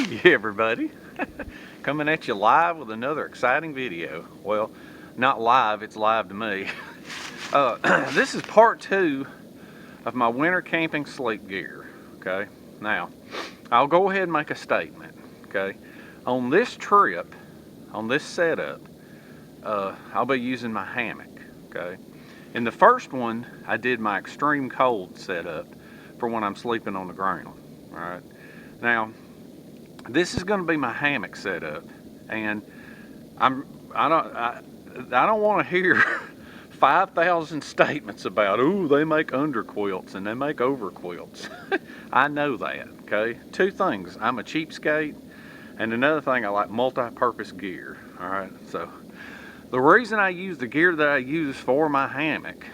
Hey everybody, coming at you live with another exciting video. Well, not live, it's live to me. This is part 2 of my winter camping sleep gear. Okay, now I'll go ahead and make a statement. Okay, on this trip, on this setup, I'll be using my hammock. Okay, in the first one I did my extreme cold setup for when I'm sleeping on the ground. All right, now this is going to be my hammock setup, and I don't want to hear 5,000 statements about, ooh, they make under quilts and they make over quilts. I know that. Okay, two things: I'm a cheapskate, and another thing, I like multi-purpose gear. All right, so the reason I use the gear that I use for my hammock,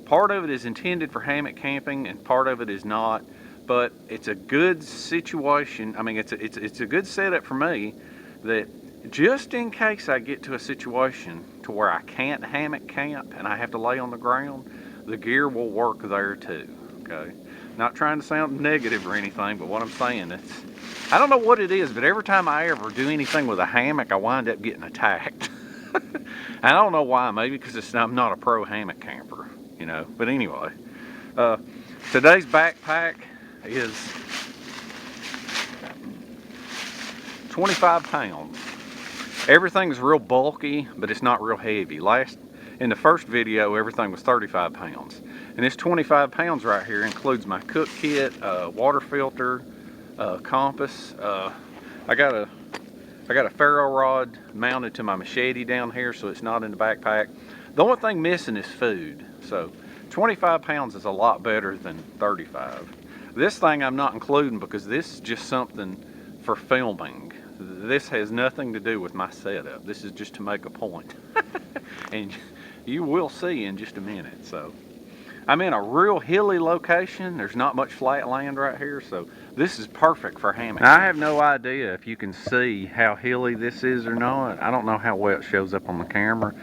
part of it is intended for hammock camping and part of it is not. But it's a good situation. I mean, it's a good setup for me, that just in case I get to a situation to where I can't hammock camp and I have to lay on the ground, the gear will work there too. Okay, not trying to sound negative or anything, but what I'm saying is, I don't know what it is, but every time I ever do anything with a hammock, I wind up getting attacked. I don't know why. Maybe because I'm not a pro hammock camper, you know. But anyway, today's backpack is 25 pounds. Everything's real bulky, but it's not real heavy. In the first video, everything was 35 pounds. And this 25 pounds right here includes my cook kit, water filter, compass. I got a ferro rod mounted to my machete down here, so it's not in the backpack. The only thing missing is food. So 25 pounds is a lot better than 35. This thing I'm not including because this is just something for filming. This has nothing to do with my setup. This is just to make a point. And you will see in just a minute. So I'm in a real hilly location. There's not much flat land right here, so this is perfect for hammock. Now, I have no idea if you can see how hilly this is or not. I don't know how well it shows up on the camera,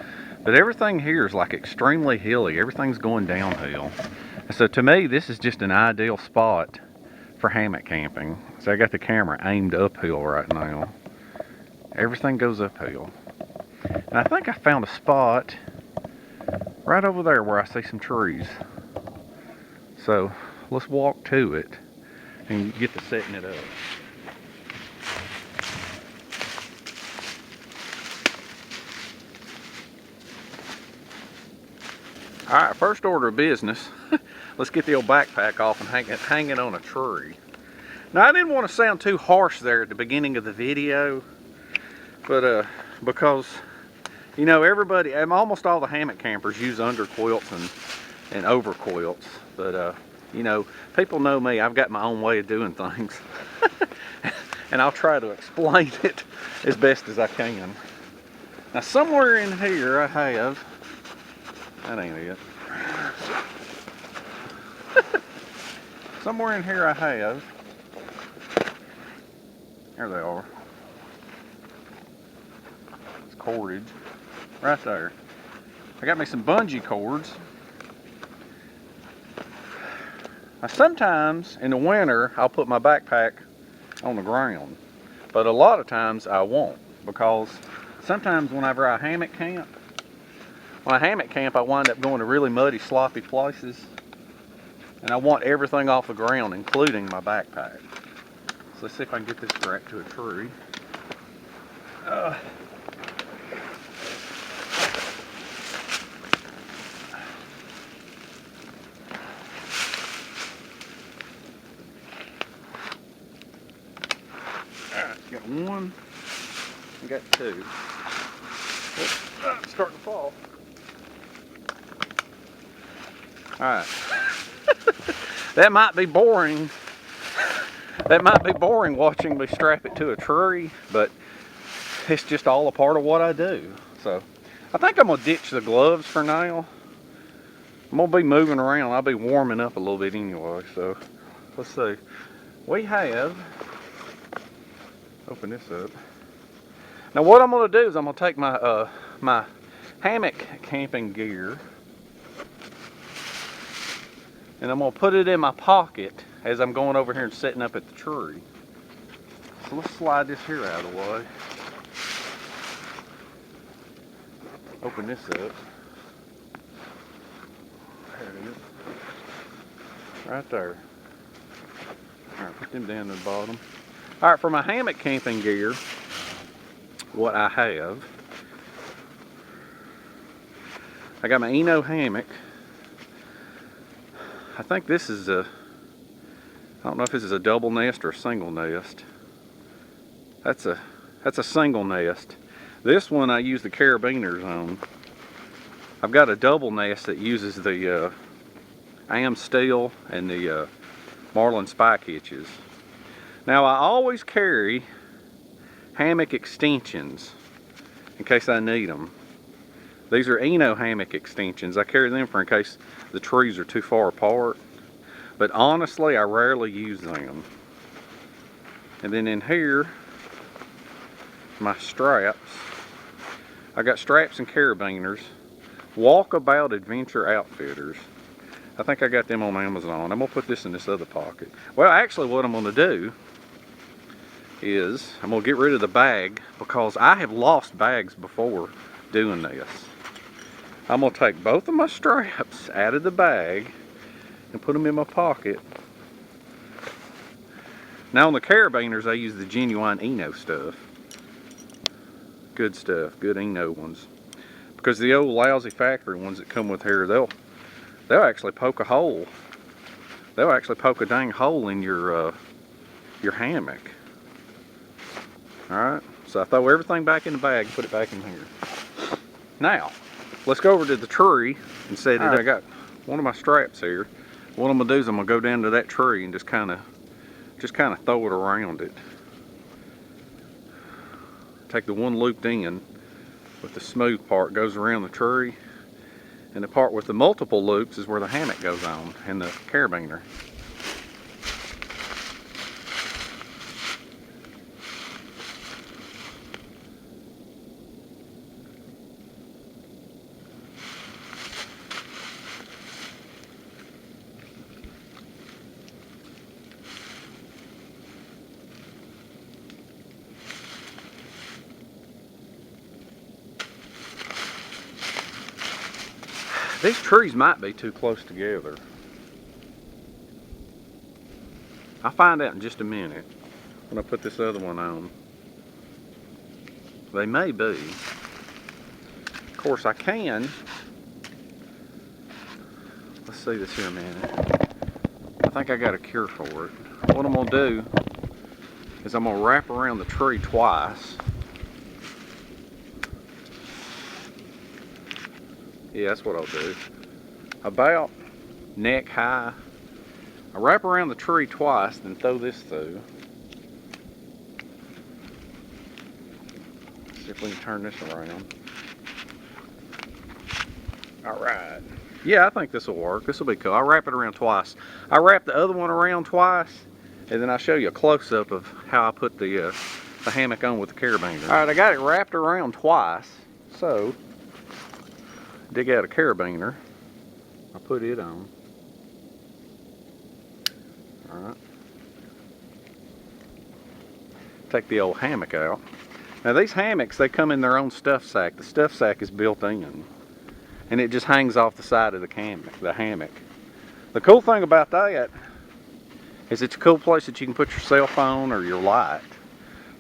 but everything here is like extremely hilly. Everything's going downhill. So to me, this is just an ideal spot for hammock camping. So I got the camera aimed uphill right now. Everything goes uphill. And I think I found a spot right over there where I see some trees. So let's walk to it and get to setting it up. All right, first order of business. Let's get the old backpack off and hang it on a tree. Now, I didn't want to sound too harsh there at the beginning of the video, but because, you know, almost all the hammock campers use under quilts and over quilts, but you know, people know me. I've got my own way of doing things, and I'll try to explain it as best as I can. Now, somewhere in here I have, that ain't it. Somewhere in here I have, there they are. It's cordage, right there. I got me some bungee cords. Now sometimes in the winter I'll put my backpack on the ground, but a lot of times I won't, because sometimes whenever I hammock camp, I wind up going to really muddy, sloppy places, and I want everything off the ground, including my backpack. So let's see if I can get this strapped to a tree. Alright, got one, I got two. Oops, it's starting to fall. Alright. That might be boring. That might be boring watching me strap it to a tree, but it's just all a part of what I do. So I think I'm gonna ditch the gloves for now. I'm gonna be moving around. I'll be warming up a little bit anyway. So let's see. We have, open this up. Now what I'm gonna do is I'm gonna take my my hammock camping gear, and I'm gonna put it in my pocket as I'm going over here and setting up at the tree. So let's slide this here out of the way. Open this up. There it is. Right there. Alright, put them down to the bottom. Alright, for my hammock camping gear, what I have, I got my Eno hammock. I think this is a, I don't know if this is a double nest or a single nest. That's a single nest. This one I use the carabiners on. I've got a double nest that uses the AM steel and the Marlin spike hitches. Now I always carry hammock extensions in case I need them. These are Eno hammock extensions. I carry them for in case the trees are too far apart. But honestly, I rarely use them. And then in here, my straps. I got straps and carabiners. Walkabout Adventure Outfitters. I think I got them on Amazon. I'm gonna put this in this other pocket. Well, actually what I'm gonna do is I'm gonna get rid of the bag because I have lost bags before doing this. I'm gonna take both of my straps out of the bag and put them in my pocket. Now on the carabiners, I use the genuine Eno stuff. Good stuff, good Eno ones. Because the old lousy factory ones that come with here, they'll actually poke a hole. They'll actually poke a dang hole in your hammock. All right, so I throw everything back in the bag and put it back in here. Now, let's go over to the tree and set it. I got one of my straps here. What I'm gonna do is I'm gonna go down to that tree and just kind of throw it around it. Take the one looped in with the smooth part goes around the tree, and the part with the multiple loops is where the hammock goes on and the carabiner. These trees might be too close together. I'll find out in just a minute when I put this other one on. They may be. Of course I can. Let's see this here a minute. I think I got a cure for it. What I'm gonna do is I'm gonna wrap around the tree twice. Yeah, that's what I'll do. About neck high. I wrap around the tree twice, then throw this through. Let's see if we can turn this around. All right. Yeah, I think this will work. This will be cool. I'll wrap it around twice. I wrap the other one around twice, and then I'll show you a close-up of how I put the hammock on with the carabiner. All right, I got it wrapped around twice, so dig out a carabiner. I'll put it on. Alright. Take the old hammock out. Now these hammocks, they come in their own stuff sack. The stuff sack is built in. And it just hangs off the side of the hammock. The cool thing about that is it's a cool place that you can put your cell phone or your light.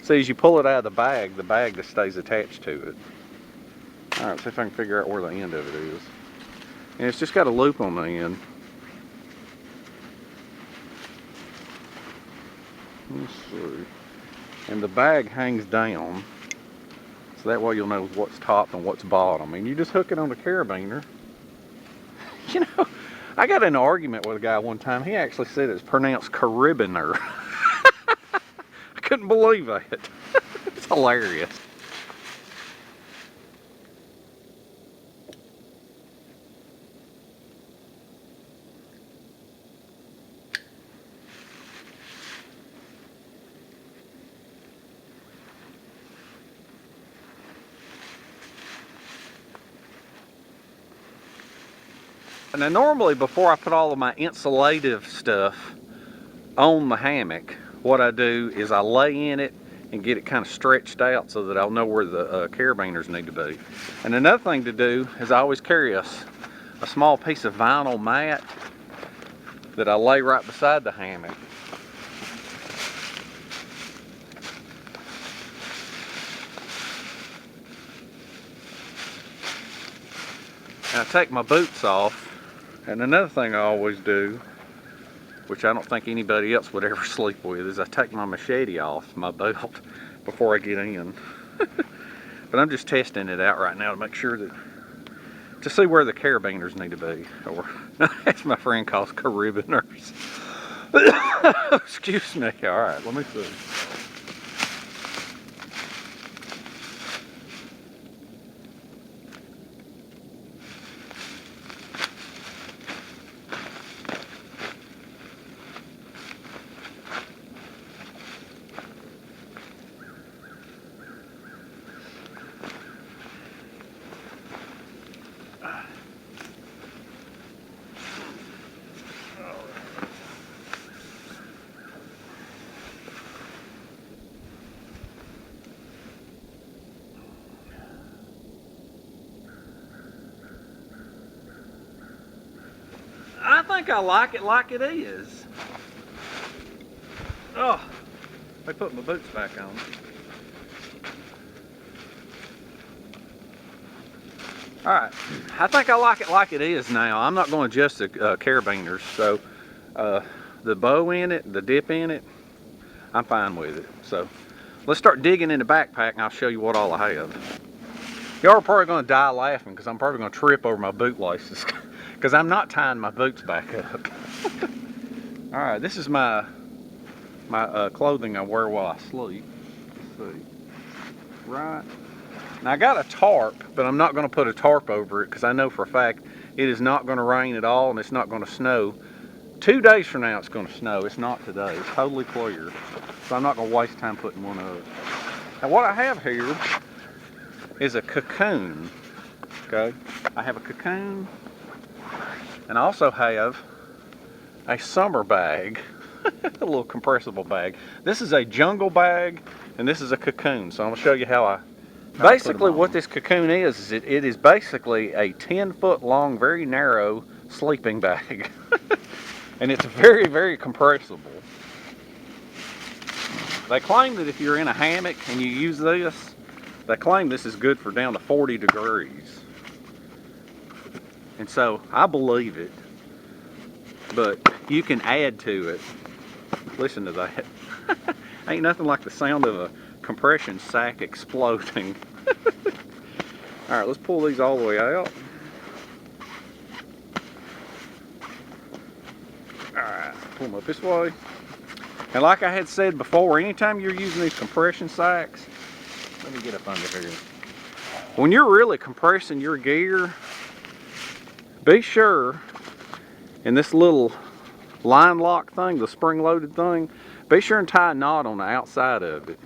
See, as you pull it out of the bag just stays attached to it. Alright, see if I can figure out where the end of it is. And it's just got a loop on the end. Let's see. And the bag hangs down. So that way you'll know what's top and what's bottom. And you just hook it on the carabiner. You know, I got in an argument with a guy one time. He actually said it's pronounced carabiner. I couldn't believe that. It's hilarious. Now normally before I put all of my insulative stuff on the hammock, what I do is I lay in it and get it kind of stretched out so that I'll know where the carabiners need to be. And another thing to do is I always carry a small piece of vinyl mat that I lay right beside the hammock. And I take my boots off. And another thing I always do, which I don't think anybody else would ever sleep with, is I take my machete off my belt before I get in. But I'm just testing it out right now to make sure that, to see where the carabiners need to be, or as my friend calls carabiners. Excuse me. All right, let me see. I think I like it is. Oh, they put my boots back on. All right, I think I like it is now. I'm not going to adjust the carabiners, so the bow in it, the dip in it, I'm fine with it. So let's start digging in the backpack and I'll show you what all I have. Y'all are probably going to die laughing because I'm probably going to trip over my boot laces because I'm not tying my boots back up. All right, this is my clothing I wear while I sleep. Let's see. Right. Now I got a tarp, but I'm not going to put a tarp over it because I know for a fact it is not going to rain at all and it's not going to snow. 2 days from now it's going to snow. It's not today. It's totally clear. So I'm not going to waste time putting one up. Now what I have here is a cocoon. Okay, I have a cocoon, and I also have a summer bag, a little compressible bag. This is a jungle bag, and this is a cocoon. So I'm gonna show you how I. Basically, what this cocoon is it is basically a 10-foot long, very narrow sleeping bag, and it's very, very compressible. They claim that if you're in a hammock and you use this, they claim this is good for down to 40 degrees. And so I believe it, but you can add to it. Listen to that. Ain't nothing like the sound of a compression sack exploding. All right, let's pull these all the way out. All right, pull them up this way. And like I had said before, anytime you're using these compression sacks, let me get up under here. When you're really compressing your gear, be sure, in this little line lock thing, the spring-loaded thing, be sure and tie a knot on the outside of it.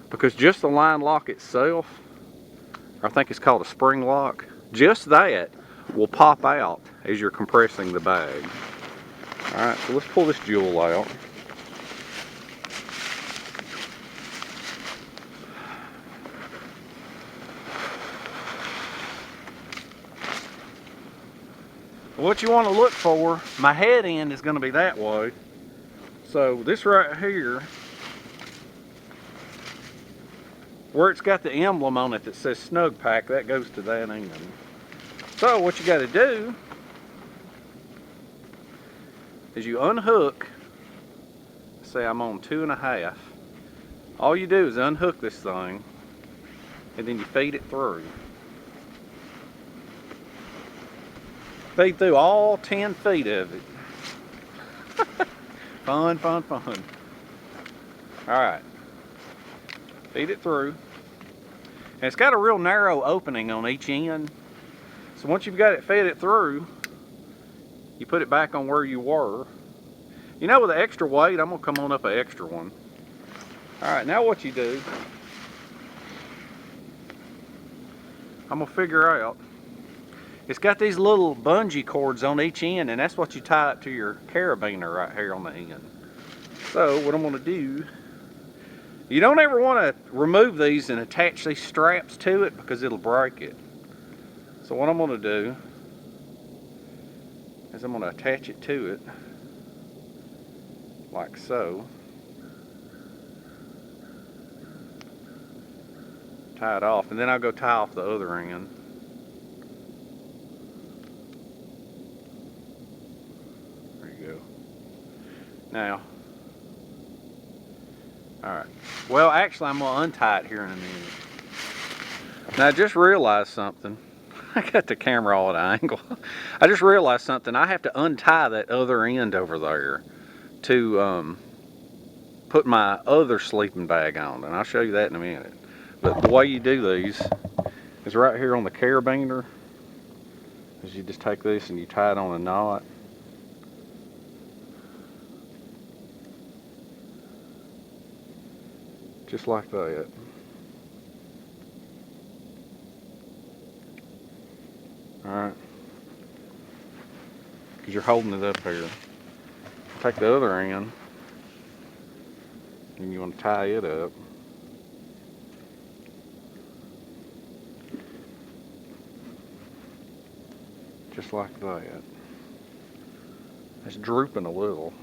Because just the line lock itself, I think it's called a spring lock, just that will pop out as you're compressing the bag. All right, so let's pull this jewel out. What you want to look for, my head end is going to be that way. So this right here, where it's got the emblem on it that says Snug Pack, that goes to that end. So what you got to do is you unhook, say I'm on 2.5. All you do is unhook this thing and then you feed it through. Feed through all 10 feet of it. Fun, fun, fun. All right. Feed it through. And it's got a real narrow opening on each end. So once you've got it fed it through, you put it back on where you were. You know, with the extra weight, I'm gonna come on up an extra one. All right, now what you do, I'm gonna figure out, it's got these little bungee cords on each end, and that's what you tie up to your carabiner right here on the end. So what I'm going to do, you don't ever want to remove these and attach these straps to it because it'll break it. So what I'm going to do is I'm going to attach it to it like so. Tie it off, and then I'll go tie off the other end. There you go. Now, alright. Well, actually, I'm going to untie it here in a minute. Now, I just realized something. I got the camera all at an angle. I just realized something. I have to untie that other end over there to put my other sleeping bag on, and I'll show you that in a minute. But the way you do these is right here on the carabiner. Is you just take this and you tie it on a knot. Just like that. Alright. Because you're holding it up here. Take the other end and you want to tie it up. Just like that. It's drooping a little.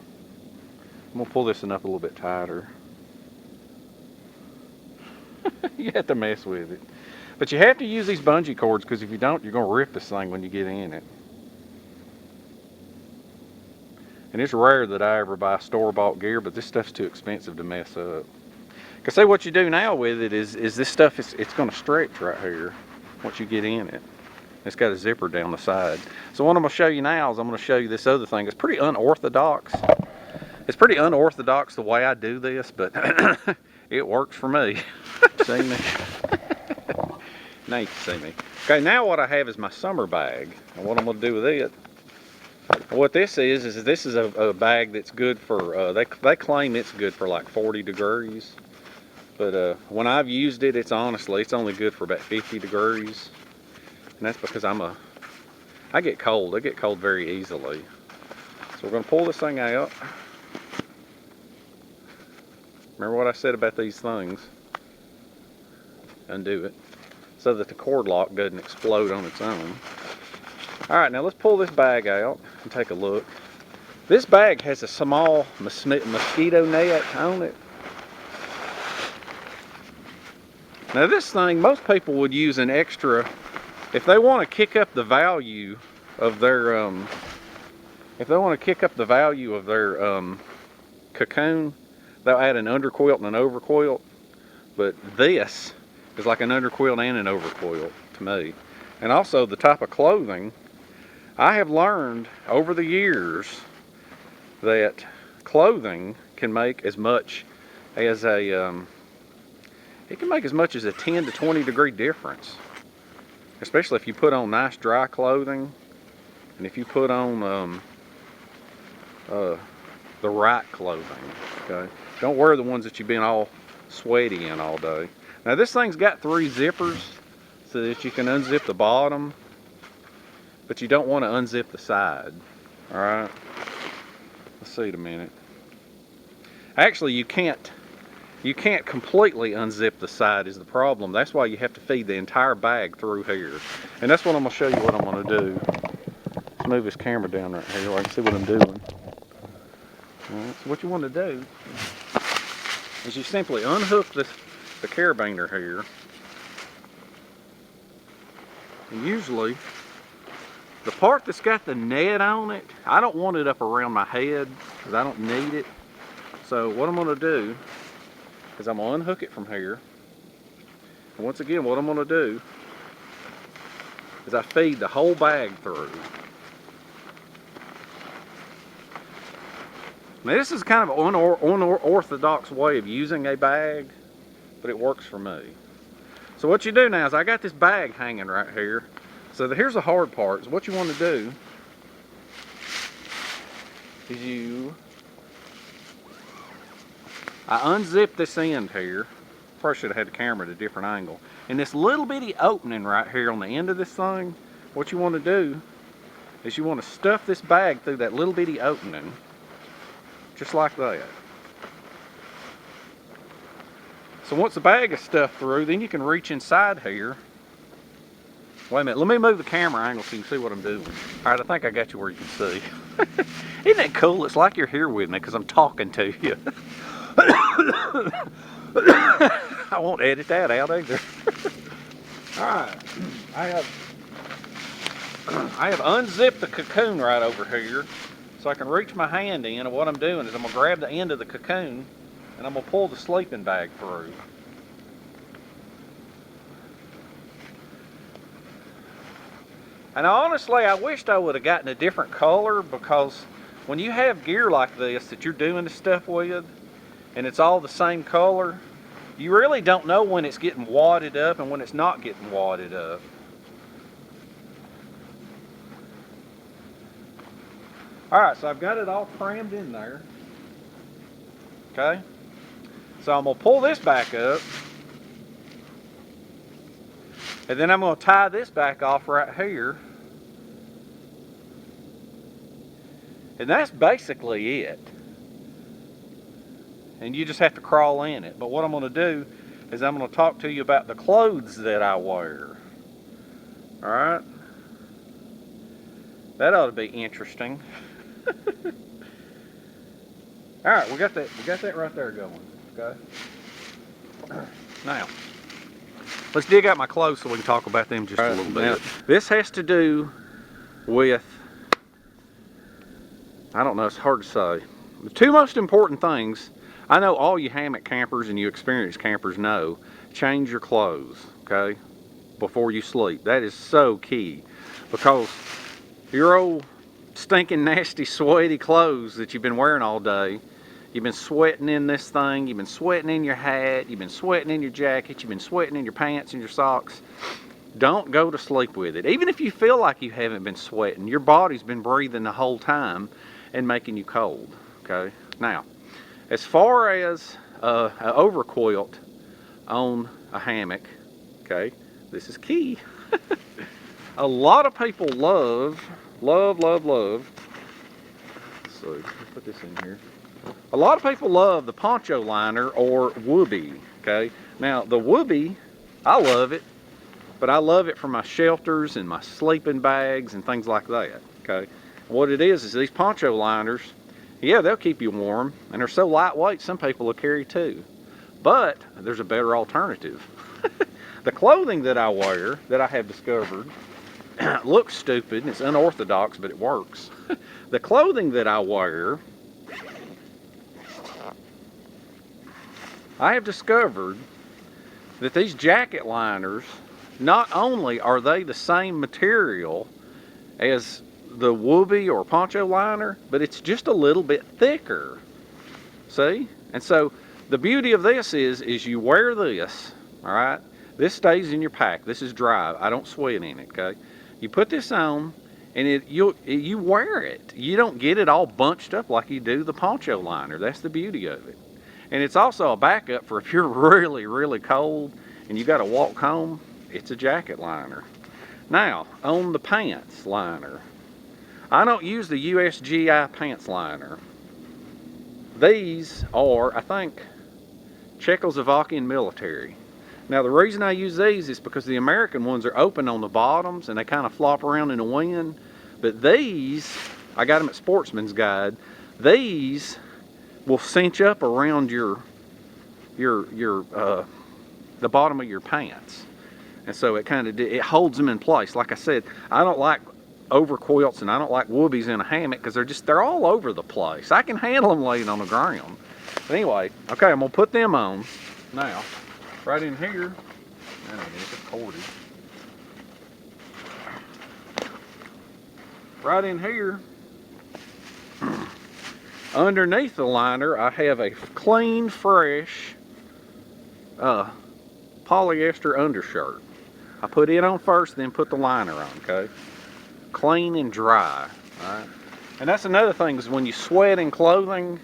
I'm going to pull this one up a little bit tighter. You have to mess with it. But you have to use these bungee cords because if you don't, you're going to rip this thing when you get in it. And it's rare that I ever buy store-bought gear, but this stuff's too expensive to mess up. Because see, what you do now with it is this stuff, it's going to stretch right here once you get in it. It's got a zipper down the side. So what I'm going to show you now is I'm going to show you this other thing. It's pretty unorthodox. It's pretty unorthodox the way I do this, but it works for me. See me? Now you can see me. Okay, now what I have is my summer bag. And what I'm going to do with it, what this is this is a bag that's good for, they claim it's good for like 40 degrees. But when I've used it, it's only good for about 50 degrees. And that's because I get cold. I get cold very easily. So we're going to pull this thing out. Remember what I said about these things? Undo it so that the cord lock doesn't explode on its own. Alright, now let's pull this bag out and take a look. This bag has a small mosquito net on it. Now this thing, most people would use an extra, if they want to kick up the value of their, cocoon, they'll add an underquilt and an overquilt. But this is like an underquilt and an overquilt to me. And also the type of clothing, I have learned over the years that clothing can make as much as it can make as much as a 10 to 20 degree difference. Especially if you put on nice dry clothing, and if you put on the right clothing. Okay, don't wear the ones that you've been all sweaty in all day. Now this thing's got 3 zippers so that you can unzip the bottom, but you don't want to unzip the side. All right. Let's see it a minute. Actually, you can't completely unzip the side is the problem. That's why you have to feed the entire bag through here. And that's what I'm going to show you what I'm going to do. Let's move this camera down right here so I can see what I'm doing. All right, so what you want to do is you simply unhook the carabiner here. And usually, the part that's got the net on it, I don't want it up around my head because I don't need it. So what I'm going to do is I'm going to unhook it from here. And once again, what I'm going to do is I feed the whole bag through. Now this is kind of an unorthodox way of using a bag, but it works for me. So what you do now is I got this bag hanging right here. So here's the hard part. So what you want to do is I unzip this end here. Probably should have had the camera at a different angle. And this little bitty opening right here on the end of this thing, what you want to do is you want to stuff this bag through that little bitty opening, just like that. So once the bag is stuffed through, then you can reach inside here. Wait a minute, let me move the camera angle so you can see what I'm doing. All right, I think I got you where you can see. Isn't that cool? It's like you're here with me because I'm talking to you. I won't edit that out either. All right, I have unzipped the cocoon right over here so I can reach my hand in, and what I'm doing is I'm gonna grab the end of the cocoon and I'm gonna pull the sleeping bag through. And honestly, I wished I would have gotten a different color, because when you have gear like this that you're doing this stuff with and it's all the same color, you really don't know when it's getting wadded up and when it's not getting wadded up. All right, so I've got it all crammed in there. Okay, so I'm gonna pull this back up, and then I'm gonna tie this back off right here. And that's basically it. And you just have to crawl in it. But what I'm gonna do is I'm gonna talk to you about the clothes that I wear. All right, that ought to be interesting. All right, we got that right there going. Okay. Now, let's dig out my clothes so we can talk about them just a little bit. Now, this has to do with, I don't know, it's hard to say. The two most important things, I know all you hammock campers and you experienced campers know, change your clothes, okay, before you sleep. That is so key, because your old stinking, nasty, sweaty clothes that you've been wearing all day, you've been sweating in this thing, you've been sweating in your hat, you've been sweating in your jacket, you've been sweating in your pants and your socks. Don't go to sleep with it. Even if you feel like you haven't been sweating, your body's been breathing the whole time and making you cold, okay? Now, as far as an overquilt on a hammock, okay, this is key. A lot of people love, let's see, let's put this in here. A lot of people love the poncho liner or whoopee, okay? Now, the whoopee, I love it, but I love it for my shelters and my sleeping bags and things like that, okay? What it is these poncho liners, yeah, they'll keep you warm, and they're so lightweight, some people will carry two. But there's a better alternative. The clothing that I wear, that I have discovered, looks stupid and it's unorthodox, but it works. The clothing that I wear, I have discovered that these jacket liners, not only are they the same material as the whoopee or poncho liner, but it's just a little bit thicker. See? And so the beauty of this is you wear this, all right? This stays in your pack. This is dry. I don't sweat in it, okay? You put this on, and you wear it. You don't get it all bunched up like you do the poncho liner. That's the beauty of it. And it's also a backup for if you're really, really cold and you got to walk home, it's a jacket liner. Now, on the pants liner, I don't use the USGI pants liner. These are, I think, Czechoslovakian military. Now, the reason I use these is because the American ones are open on the bottoms and they kind of flop around in the wind. But these, I got them at Sportsman's Guide, these will cinch up around the bottom of your pants. And so it holds them in place. Like I said, I don't like over quilts and I don't like whoobies in a hammock because they're all over the place. I can handle them laying on the ground. But anyway, okay, I'm gonna put them on now. Right in here, it's corded. Right in here, underneath the liner, I have a clean, fresh polyester undershirt. I put it on first, then put the liner on, okay? Clean and dry, all right? And that's another thing, is when you sweat in clothing,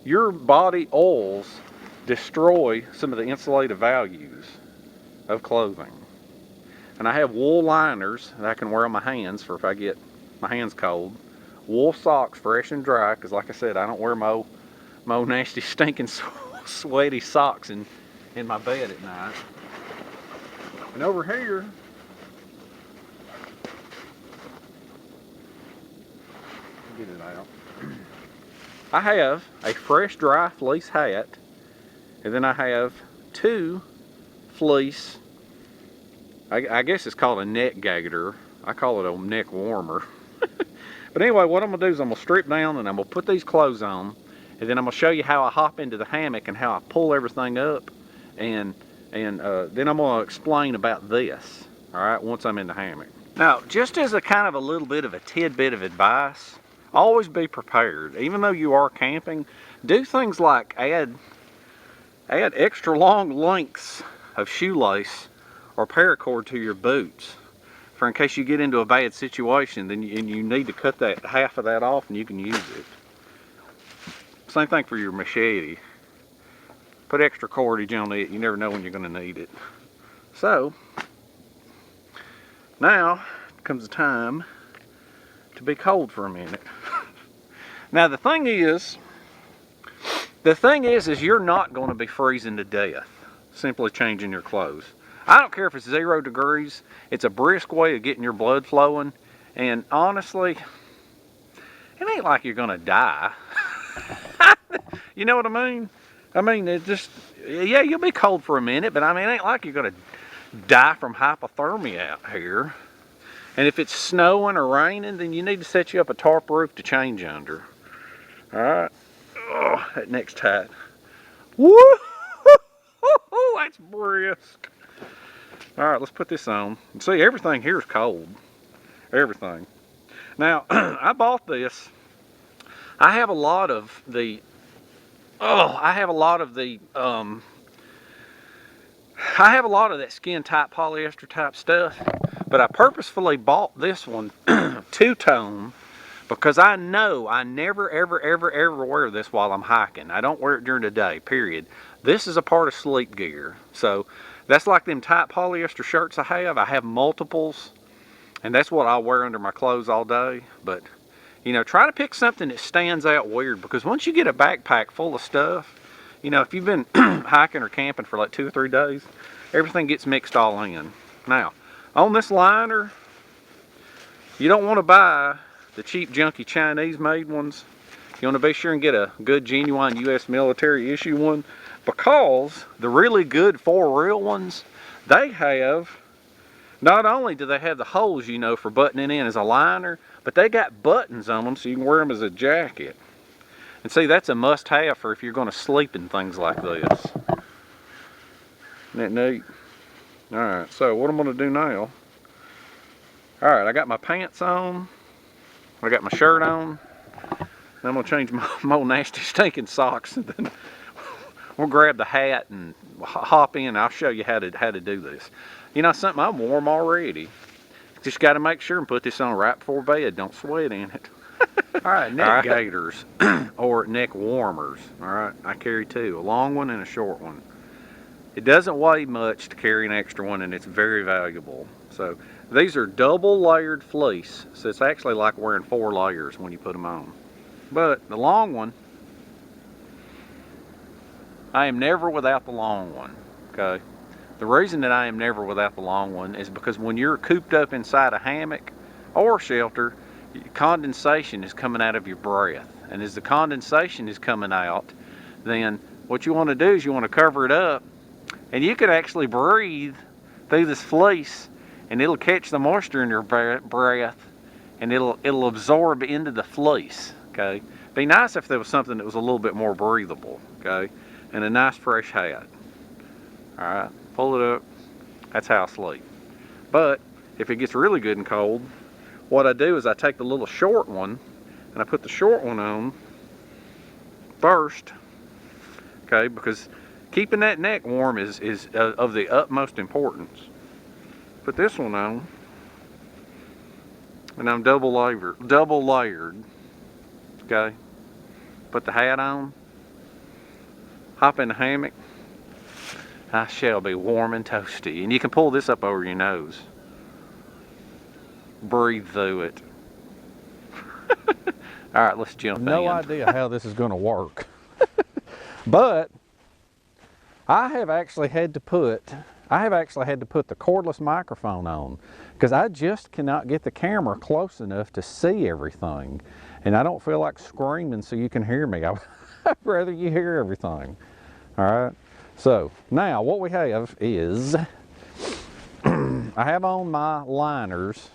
your body oils destroy some of the insulative values of clothing. And I have wool liners that I can wear on my hands for if I get my hands cold. Wool socks, fresh and dry, because like I said, I don't wear my old nasty stinking sweaty socks in my bed at night. And over here, get it out. I have a fresh dry fleece hat, and then I have 2 fleece, I guess it's called a neck gaiter. I call it a neck warmer. But anyway, what I'm gonna do is I'm gonna strip down and I'm gonna put these clothes on, and then I'm gonna show you how I hop into the hammock and how I pull everything up, and then I'm gonna explain about this, all right, once I'm in the hammock. Now, just as a kind of a little bit of a tidbit of advice, always be prepared. Even though you are camping, do things like add extra long lengths of shoelace or paracord to your boots, for in case you get into a bad situation, then you need to cut that half of that off and you can use it. Same thing for your machete. Put extra cordage on it. You never know when you're going to need it. So now comes the time to be cold for a minute. Now the thing is you're not going to be freezing to death simply changing your clothes. I don't care if it's 0 degrees. It's a brisk way of getting your blood flowing, and honestly, it ain't like you're gonna die. You know what I mean? I mean, it just, yeah, you'll be cold for a minute, but I mean, it ain't like you're gonna die from hypothermia out here. And if it's snowing or raining, then you need to set you up a tarp roof to change under. All right. Oh, that neck's tight. Woo! That's brisk. All right, let's put this on. See, everything here is cold. Everything. Now, I bought this. I have a lot of the that skin tight polyester type stuff, but I purposefully bought this one 2-tone because I know I never ever wear this while I'm hiking. I don't wear it during the day, period. This is a part of sleep gear. So that's like them tight polyester shirts I have. I have multiples, and that's what I wear under my clothes all day. But you know, try to pick something that stands out weird, because once you get a backpack full of stuff, you know, if you've been hiking or camping for like 2 or 3 days, everything gets mixed all in. Now, on this liner, you don't want to buy the cheap junky Chinese made ones. You want to be sure and get a good genuine US military issue one, because the really good 4 real ones, they have, not only do they have the holes, you know, for buttoning in as a liner, but they got buttons on them so you can wear them as a jacket. And see, that's a must-have for if you're going to sleep in things like this. Isn't that neat? Alright, so what I'm going to do now, alright, I got my pants on, I got my shirt on, I'm going to change my old nasty stinking socks, and then we'll grab the hat and hop in. I'll show you how to do this. You know something, I'm warm already. Just got to make sure and put this on right before bed. Don't sweat in it. Alright, neck gaiters or neck warmers. Alright, I carry 2, a long one and a short one. It doesn't weigh much to carry an extra one, and it's very valuable. So these are double layered fleece, so it's actually like wearing 4 layers when you put them on. But the long one, I am never without the long one, okay? The reason that I am never without the long one is because when you're cooped up inside a hammock or shelter, condensation is coming out of your breath. And as the condensation is coming out, then what you want to do is you want to cover it up, and you can actually breathe through this fleece, and it'll catch the moisture in your breath, and it'll absorb into the fleece, okay? Be nice if there was something that was a little bit more breathable, okay? And a nice fresh hat. All right, pull it up. That's how I sleep. But if it gets really good and cold, what I do is I take the little short one and I put the short one on first, okay? Because keeping that neck warm is of the utmost importance. Put this one on, and I'm double layered, okay? Put the hat on, hop in the hammock. I shall be warm and toasty. And you can pull this up over your nose. Breathe through it. All right, let's jump in. No idea how this is going to work. But I have actually had to put the cordless microphone on because I just cannot get the camera close enough to see everything. And I don't feel like screaming so you can hear me. I'd rather you hear everything. All right. So now what we have is I have on my liners.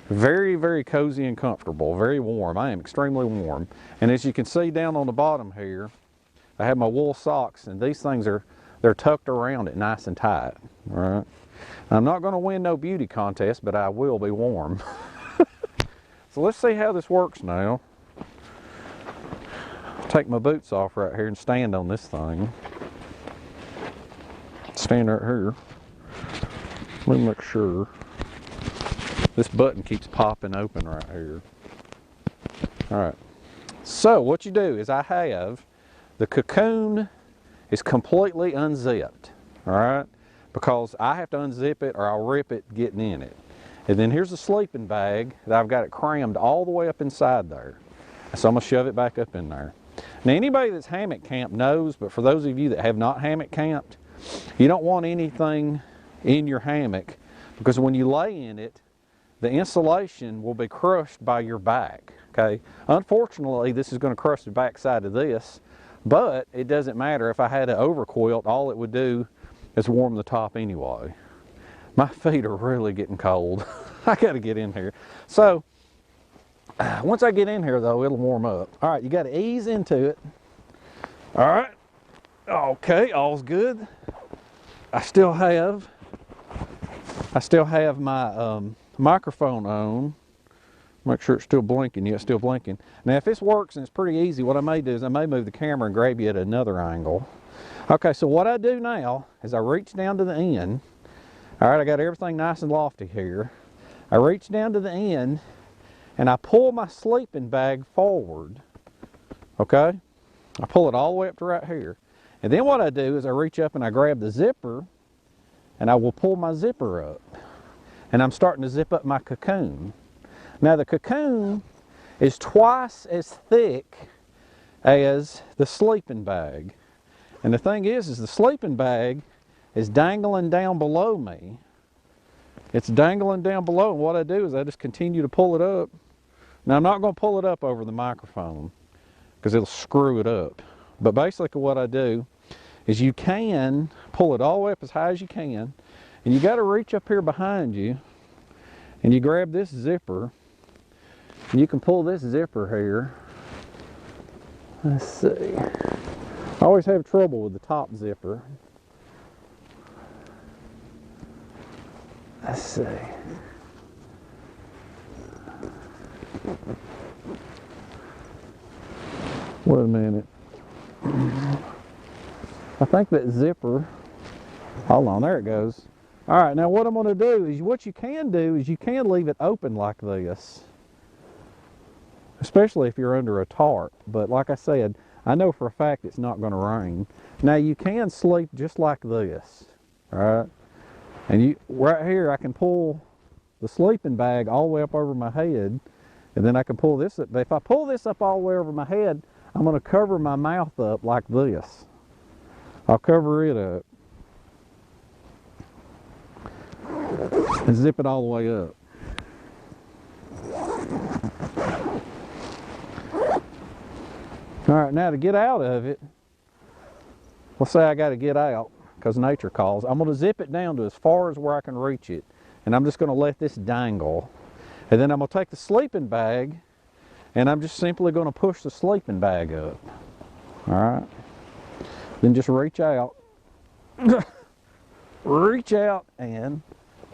Very, very cozy and comfortable, very warm. I am extremely warm. And as you can see down on the bottom here, I have my wool socks, and these things they're tucked around it nice and tight. All right. I'm not going to win no beauty contest, but I will be warm. So let's see how this works now. Take my boots off right here and stand on this thing. Stand right here. Let me make sure. This button keeps popping open right here. All right. So what you do is I have the cocoon is completely unzipped. All right. Because I have to unzip it or I'll rip it getting in it. And then here's the sleeping bag that I've got it crammed all the way up inside there. So I'm going to shove it back up in there. Now anybody that's hammock camped knows, but for those of you that have not hammock camped, you don't want anything in your hammock because when you lay in it, the insulation will be crushed by your back, okay? Unfortunately, this is going to crush the back side of this, but it doesn't matter. If I had an overquilt, all it would do is warm the top anyway. My feet are really getting cold. I got to get in here. So, once I get in here though, it'll warm up. All right, you got to ease into it. All right. Okay, all's good. I still have my microphone on. Make sure it's still blinking. Yeah, it's still blinking. Now if this works and it's pretty easy, what I may do is I may move the camera and grab you at another angle. Okay, so what I do now is I reach down to the end. All right, I got everything nice and lofty here. I reach down to the end and I pull my sleeping bag forward. Okay, I pull it all the way up to right here. And then what I do is I reach up and I grab the zipper and I will pull my zipper up. And I'm starting to zip up my cocoon. Now the cocoon is twice as thick as the sleeping bag. And the thing is the sleeping bag is dangling down below me. It's dangling down below, and what I do is I just continue to pull it up. Now I'm not going to pull it up over the microphone because it'll screw it up. But basically what I do is you can pull it all the way up as high as you can, and you got to reach up here behind you and you grab this zipper and you can pull this zipper here. Let's see. I always have trouble with the top zipper. Let's see. Wait a minute. I think that zipper, hold on, there it goes. All right, now what I'm going to do is, what you can do is you can leave it open like this, especially if you're under a tarp. But like I said, I know for a fact it's not going to rain. Now you can sleep just like this, all right? And you, right here, I can pull the sleeping bag all the way up over my head, and then I can pull this up. But if I pull this up all the way over my head, I'm going to cover my mouth up like this. I'll cover it up and zip it all the way up. All right, now to get out of it, let's say I got to get out because nature calls. I'm going to zip it down to as far as where I can reach it, and I'm just going to let this dangle. And then I'm going to take the sleeping bag and I'm just simply going to push the sleeping bag up. All right. Then just reach out. Reach out and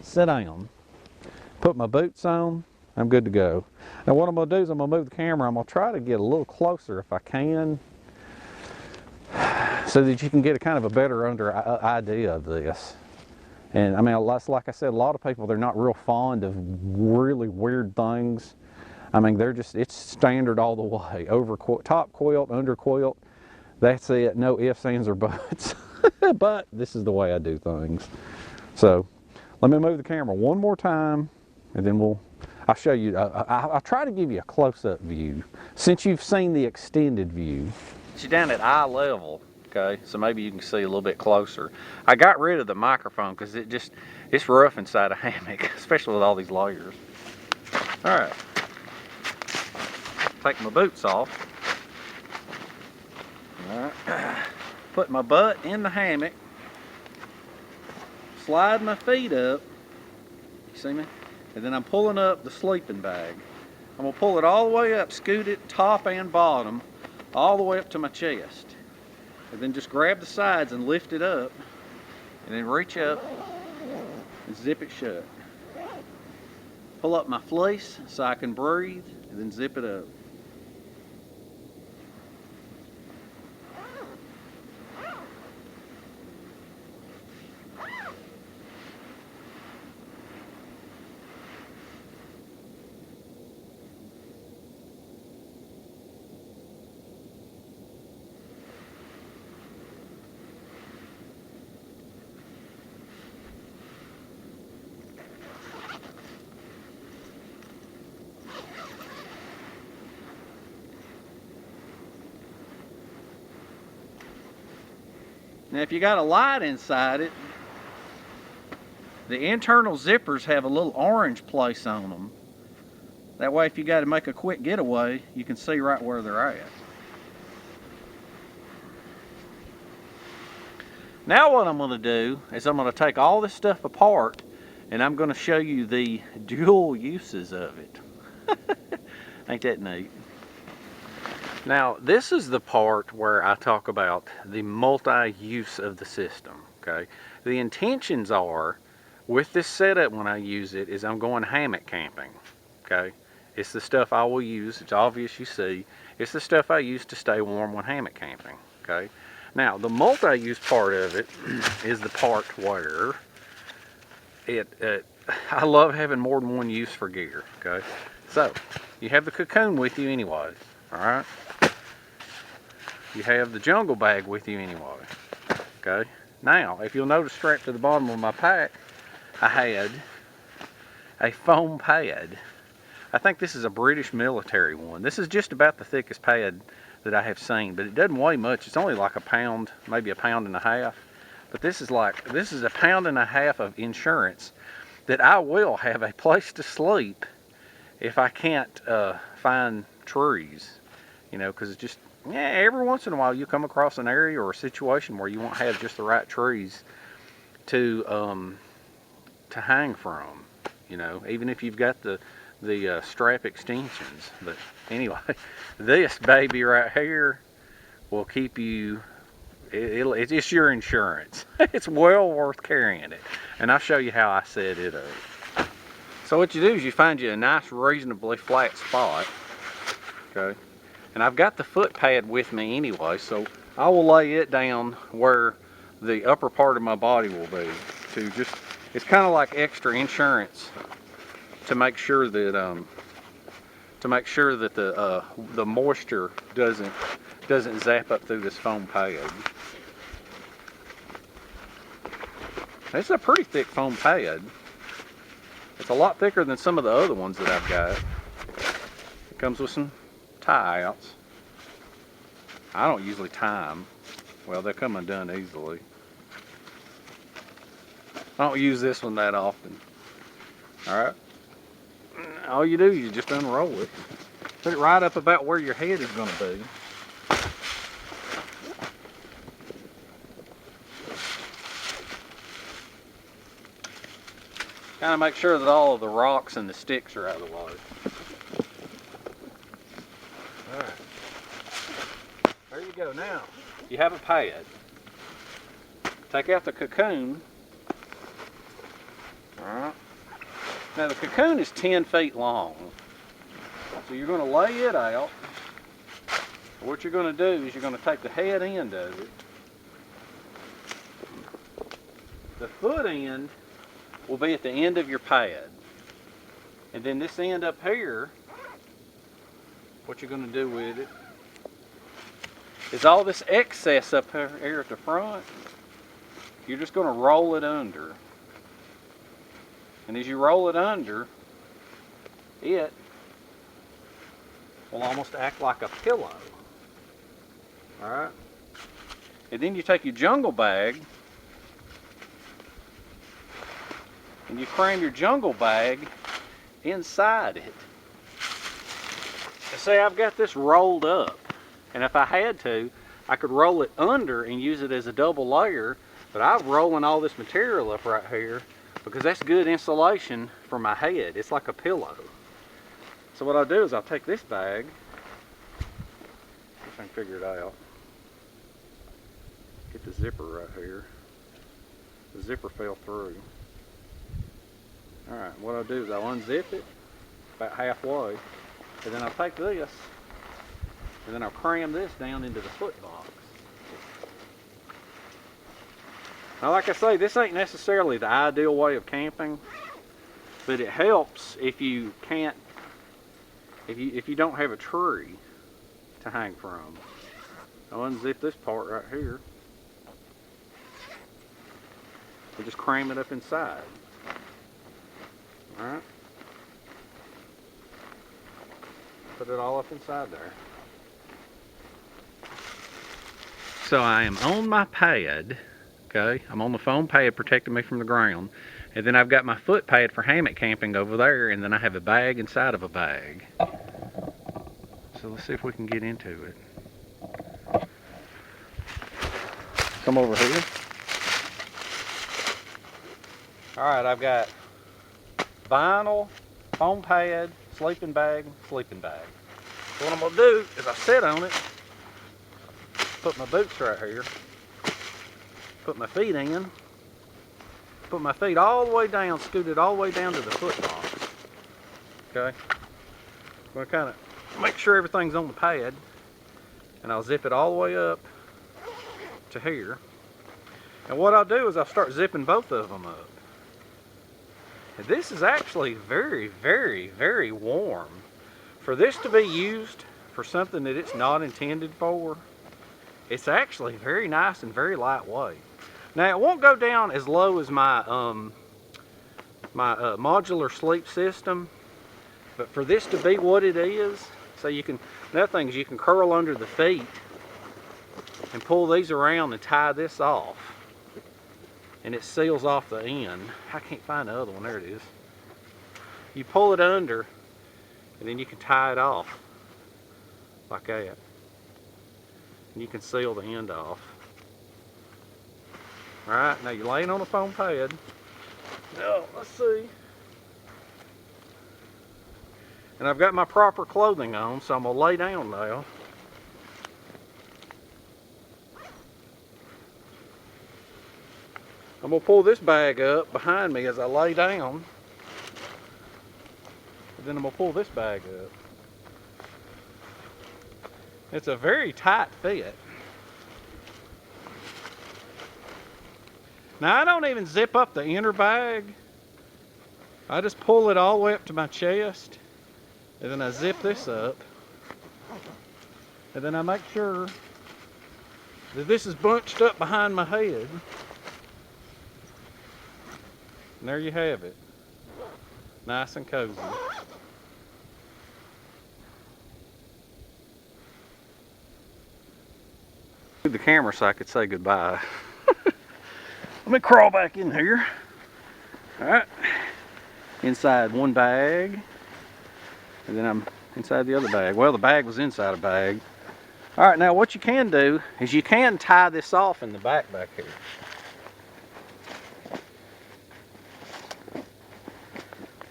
sit down. Put my boots on. I'm good to go. Now what I'm going to do is I'm going to move the camera. I'm going to try to get a little closer if I can, so that you can get a kind of a better idea of this. And I mean, like I said, a lot of people, they're not real fond of really weird things. I mean, it's standard all the way. Top quilt, under quilt, that's it. No ifs, ands, or buts. But this is the way I do things. So let me move the camera one more time, and then I'll show you. I'll try to give you a close-up view since you've seen the extended view. You're down at eye level. okay? So maybe you can see a little bit closer. I got rid of the microphone because it's rough inside a hammock, especially with all these layers. All right, take my boots off. All right, put my butt in the hammock, slide my feet up, you see me? And then I'm pulling up the sleeping bag. I'm gonna pull it all the way up, scoot it top and bottom, all the way up to my chest. And then just grab the sides and lift it up, and then reach up and zip it shut. Pull up my fleece so I can breathe, and then zip it up. Now if you got a light inside it, the internal zippers have a little orange place on them. That way if you got to make a quick getaway, you can see right where they're at. Now what I'm going to do is I'm going to take all this stuff apart and I'm going to show you the dual uses of it. Ain't that neat? Now, this is the part where I talk about the multi-use of the system, okay? The intentions are, with this setup when I use it, is I'm going hammock camping, okay? It's the stuff I will use. It's obvious you see. It's the stuff I use to stay warm when hammock camping, okay? Now, the multi-use part of it is the part where I love having more than one use for gear, okay? So, you have the cocoon with you anyways, all right? You have the jungle bag with you anyway, okay? Now, if you'll notice strapped to the bottom of my pack, I had a foam pad. I think this is a British military one. This is just about the thickest pad that I have seen, but it doesn't weigh much. It's only like a pound, maybe a pound and a half. But this is a pound and a half of insurance that I will have a place to sleep if I can't find trees, you know, because it's just, yeah, every once in a while you come across an area or a situation where you won't have just the right trees to hang from, you know, even if you've got the strap extensions. But anyway, this baby right here will keep you, it's your insurance. It's well worth carrying it, and I'll show you how I set it up. So what you do is you find you a nice reasonably flat spot, okay? And I've got the foot pad with me anyway, so I will lay it down where the upper part of my body will be. It's kind of like extra insurance to make sure that the moisture doesn't zap up through this foam pad. It's a pretty thick foam pad. It's a lot thicker than some of the other ones that I've got. It comes with some tie-outs. I don't usually tie them. Well, they come undone easily. I don't use this one that often. Alright. All you do is you just unroll it. Put it right up about where your head is going to be. Kind of make sure that all of the rocks and the sticks are out of the way. Alright. There you go. Now, you have a pad. Take out the cocoon. Alright. Now the cocoon is 10 feet long. So you're going to lay it out. What you're going to do is you're going to take the head end of it. The foot end will be at the end of your pad. And then this end up here, what you're going to do with it is all this excess up here at the front, you're just going to roll it under. And as you roll it under, it will almost act like a pillow. Alright? And then you take your jungle bag and you cram your jungle bag inside it. See, I've got this rolled up, and if I had to, I could roll it under and use it as a double layer, but I'm rolling all this material up right here because that's good insulation for my head. It's like a pillow. So what I'll do is I'll take this bag, if I can figure it out, get the zipper right here. The zipper fell through. Alright, what I'll do is I'll unzip it about halfway, and then I'll take this, and then I'll cram this down into the foot box. Now, like I say, this ain't necessarily the ideal way of camping, but it helps if you can't, if you don't have a tree to hang from. I'll unzip this part right here. And just cram it up inside. Alright. Put it all up inside there. So I am on my pad, okay? I'm on the foam pad protecting me from the ground. And then I've got my foot pad for hammock camping over there, and then I have a bag inside of a bag. So let's see if we can get into it. Come over here. Alright, I've got vinyl, foam pad, sleeping bag. So what I'm going to do is I sit on it, put my boots right here, put my feet in, put my feet all the way down, scoot it all the way down to the foot box. Okay? I'm going to kind of make sure everything's on the pad, and I'll zip it all the way up to here. And what I'll do is I'll start zipping both of them up. And this is actually very, very, very warm. For this to be used for something that it's not intended for, it's actually very nice and very lightweight. Now, it won't go down as low as my modular sleep system, but for this to be what it is, so you can, another thing is you can curl under the feet and pull these around and tie this off. And it seals off the end. I can't find the other one. There it is. You pull it under, and then you can tie it off like that. And you can seal the end off. Alright, now you're laying on a foam pad. Now, let's see. And I've got my proper clothing on, so I'm going to lay down now. I'm going to pull this bag up behind me as I lay down. And then I'm going to pull this bag up. It's a very tight fit. Now, I don't even zip up the inner bag. I just pull it all the way up to my chest. And then I zip this up. And then I make sure that this is bunched up behind my head. And there you have it. Nice and cozy. Move the camera so I could say goodbye. Let me crawl back in here. Alright. Inside one bag. And then I'm inside the other bag. Well, the bag was inside a bag. Alright, now what you can do is you can tie this off in the back here.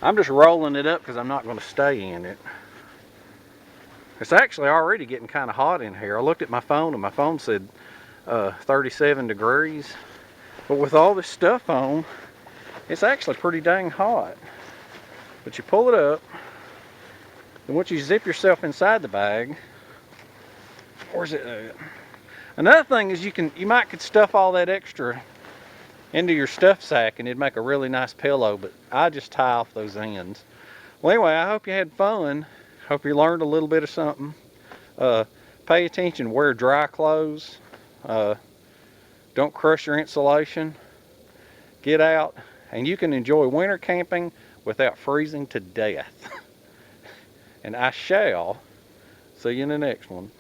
I'm just rolling it up because I'm not going to stay in it. It's actually already getting kind of hot in here. I looked at my phone and my phone said 37 degrees. But with all this stuff on, it's actually pretty dang hot. But you pull it up, and once you zip yourself inside the bag, where's it at? Another thing is you might could stuff all that extra into your stuff sack and it'd make a really nice pillow, but I just tie off those ends. Well, anyway, I hope you had fun. Hope you learned a little bit of something. Pay attention, wear dry clothes. Don't crush your insulation. Get out, and you can enjoy winter camping without freezing to death. And I shall see you in the next one.